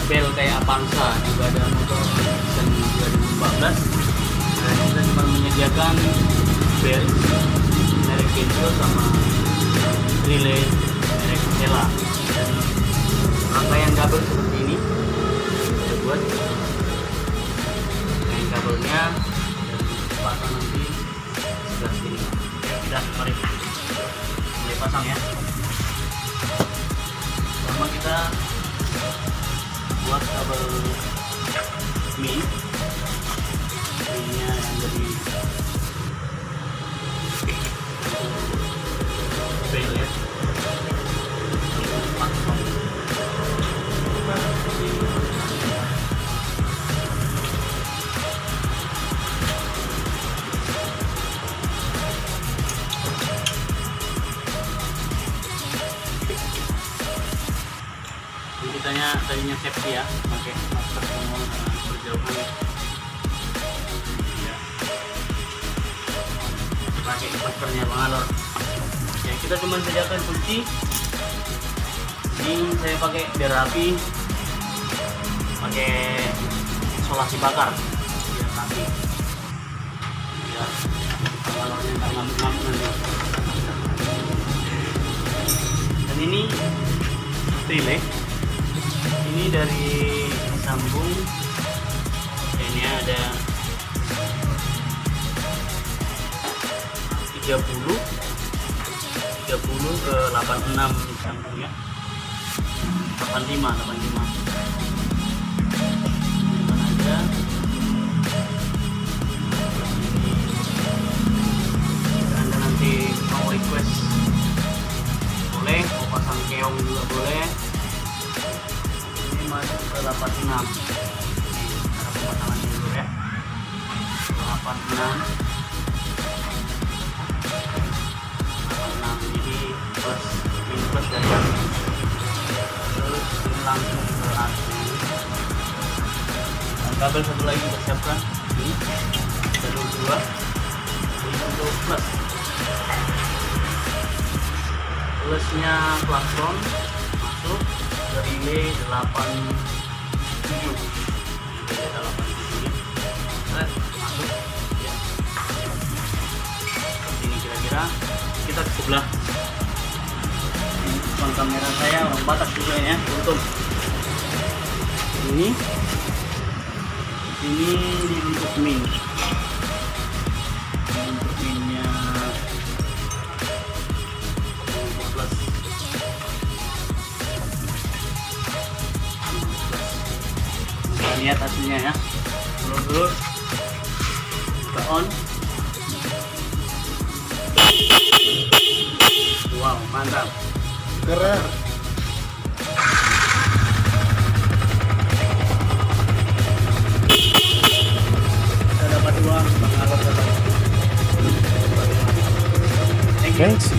bel kayak Avanza, juga ada motor dan 2014. Dan kita cuma menyediakan bel merek Kenzo sama relay merek Hella, dan rangkaian kabel seperti ini kita buat rangkaian kabelnya dan pasang nanti sebelah sini. Kita mari mulai pasang ya. Pertama kita buat kabel mini nya yang dari bel ya. Tadinya safety ya, pakai masker semua berjauhan ya, pakai maskernya pengalor ya. Kita cuma sediakan kunci ini, saya pakai biar rapi, pakai isolasi bakar biar rapi, biar pengalornya nggak ngamuk-ngamuk nanti. Dan ini relay ini dari sambung, ini ada 30 ke 86 sambungnya, 85 mana ada ini. Anda nanti mau request boleh, mau pasang keong juga boleh. Masuk ke 86. Cara pemasangannya dulu ya. 86 jadi plus minus dari atas. Terus ini langsung ke atas. Dan kabel satu lagi kita siapkan. Ini jalur 2. Ini untuk plus. Plusnya klakson masuk. Relay 87 masuk ya. Ini kira-kira kita ke sebelah. Ini kamera saya orang Batak juga ya, untung. Ini untuk min. Untuk minnya plus. Lihat hasilnya ya. Terus kita on. Wow, mantap. Keren. Kita dapat uang pengalor. Thank you. Thanks.